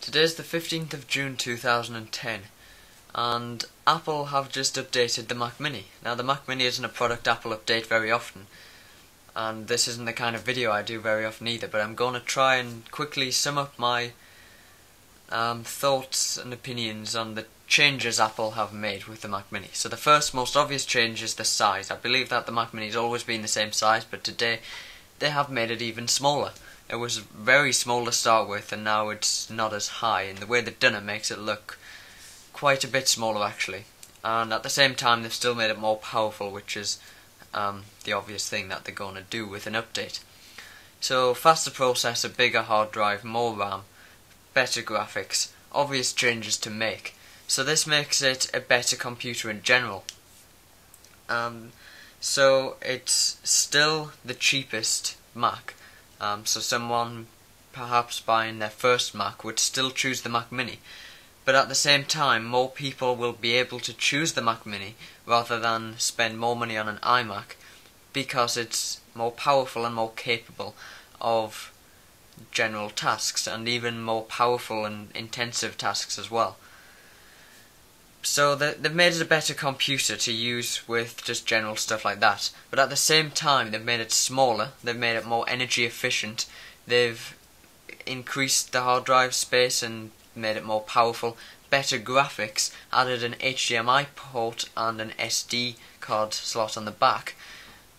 Today's the 15th of June 2010 and Apple have just updated the Mac Mini. Now the Mac Mini isn't a product Apple update very often, and this isn't the kind of video I do very often either, but I'm going to try and quickly sum up my thoughts and opinions on the changes Apple have made with the Mac Mini. So the first most obvious change is the size. I believe that the Mac Mini has always been the same size, but today they have made it even smaller. It was very small to start with, and now it's not as high, and the way they've done it makes it look quite a bit smaller actually. And at the same time they've still made it more powerful, which is the obvious thing that they're going to do with an update. So faster processor, bigger hard drive, more RAM, better graphics, obvious changes to make. So this makes it a better computer in general. So it's still the cheapest Mac. So someone perhaps buying their first Mac would still choose the Mac Mini, but at the same time more people will be able to choose the Mac Mini rather than spend more money on an iMac, because it's more powerful and more capable of general tasks, and even more powerful and intensive tasks as well. So they've made it a better computer to use with just general stuff like that, but at the same time they've made it smaller, they've made it more energy efficient, they've increased the hard drive space and made it more powerful, better graphics, added an HDMI port and an SD card slot on the back,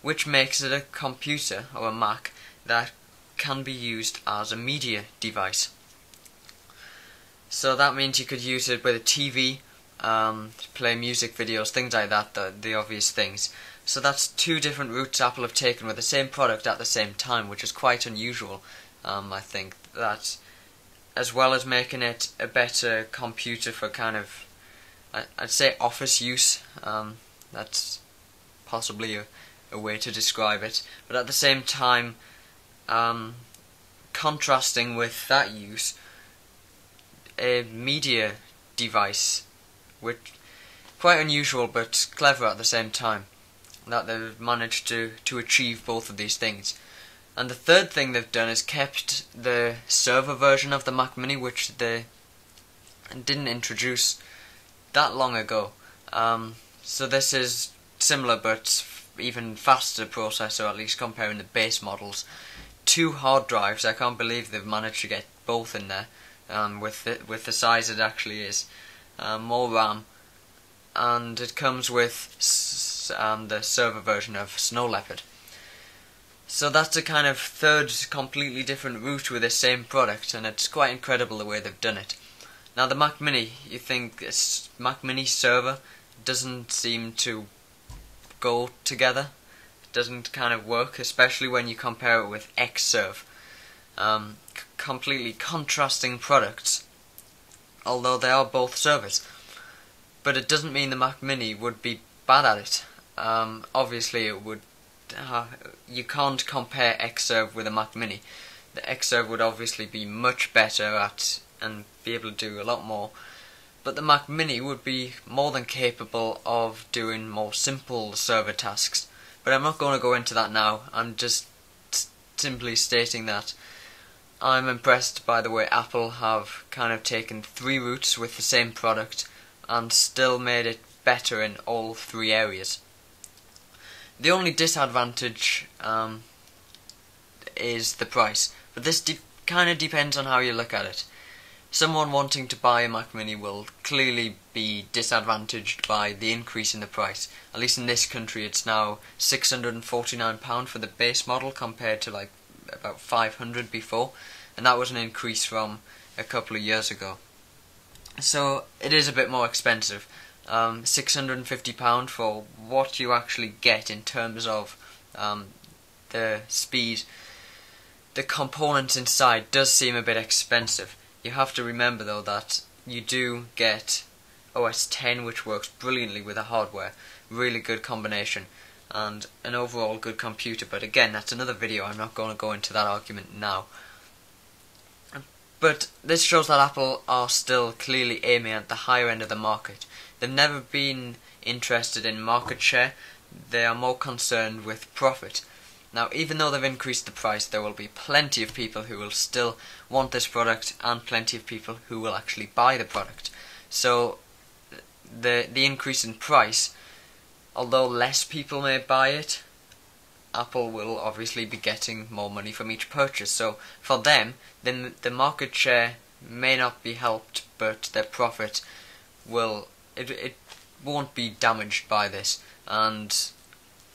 which makes it a computer, or a Mac, that can be used as a media device. So that means you could use it with a TV, to play music videos, things like that, the obvious things. So that's two different routes Apple have taken with the same product at the same time, which is quite unusual. I think that, as well as making it a better computer for kind of, I'd say office use, that's possibly a way to describe it, but at the same time, contrasting with that use, a media device, which quite unusual but clever at the same time, that they've managed to achieve both of these things. And the third thing they've done is kept the server version of the Mac Mini, which they didn't introduce that long ago. So this is similar but even faster processor, at least comparing the base models. 2 hard drives, I can't believe they've managed to get both in there, with the size it actually is. More RAM, and it comes with the server version of Snow Leopard. So that's a kind of third completely different route with the same product, and it's quite incredible the way they've done it. Now the Mac Mini, you think this Mac Mini server doesn't seem to go together, it doesn't kind of work, especially when you compare it with Xserve. Completely contrasting products, although they are both servers. But it doesn't mean the Mac Mini would be bad at it. Obviously it would. You can't compare Xserve with a Mac Mini. The Xserve would obviously be much better at and be able to do a lot more, but the Mac Mini would be more than capable of doing more simple server tasks. But I'm not going to go into that now. I'm just simply stating that I'm impressed by the way Apple have kind of taken 3 routes with the same product and still made it better in all 3 areas. The only disadvantage is the price, but this kind of depends on how you look at it. Someone wanting to buy a Mac Mini will clearly be disadvantaged by the increase in the price. At least in this country it's now £649 for the base model, compared to like about £500 before, and that was an increase from a couple of years ago. So it is a bit more expensive. £650 for what you actually get in terms of the speed. The components inside does seem a bit expensive. You have to remember though that you do get OS X, which works brilliantly with the hardware, really good combination, and an overall good computer, but again that's another video, I'm not going to go into that argument now. But this shows that Apple are still clearly aiming at the higher end of the market. They've never been interested in market share, they are more concerned with profit. Now, even though they've increased the price, there will be plenty of people who will still want this product and plenty of people who will actually buy the product. So the increase in price, although less people may buy it, Apple will obviously be getting more money from each purchase. So for them, then the market share may not be helped, but their profit will, it won't be damaged by this. And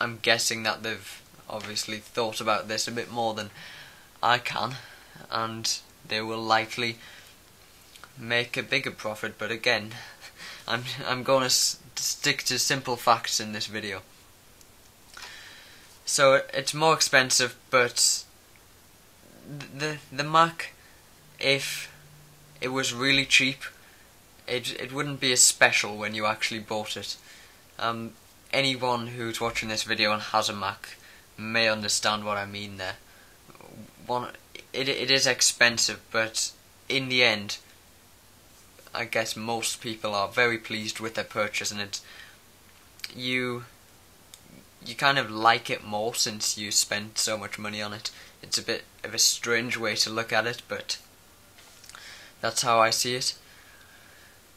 I'm guessing that they've obviously thought about this a bit more than I can, and they will likely make a bigger profit. But again, I'm going to stick to simple facts in this video. So it's more expensive, but the Mac, if it was really cheap, it wouldn't be as special when you actually bought it. Anyone who's watching this video and has a Mac may understand what I mean there. It is expensive, but in the end, I guess most people are very pleased with their purchase, and you kind of like it more since you spent so much money on it. It's a bit of a strange way to look at it, but that's how I see it.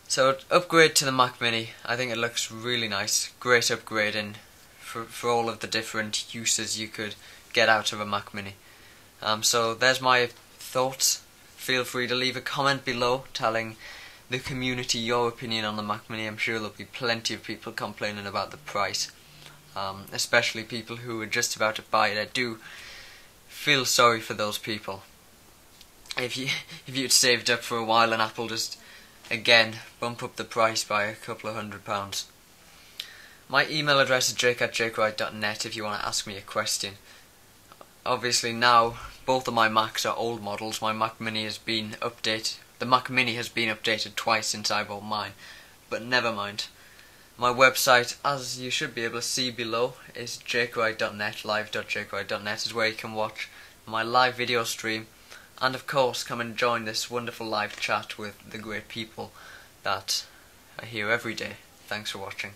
So upgrade to the Mac Mini. I think it looks really nice. Great upgrade for all of the different uses you could get out of a Mac Mini. So there's my thoughts. Feel free to leave a comment below telling the community your opinion on the Mac Mini. I'm sure there'll be plenty of people complaining about the price, especially people who are just about to buy it. I do feel sorry for those people. If you'd saved up for a while and Apple just again bump up the price by a couple of £100. My email address is jake@jakewright.net if you want to ask me a question. Obviously now both of my Macs are old models. My Mac Mini has been updated. The Mac Mini has been updated twice since I bought mine, but never mind. My website, as you should be able to see below, is jakewright.net. live.jakewright.net is where you can watch my live video stream, and of course come and join this wonderful live chat with the great people that are here every day. Thanks for watching.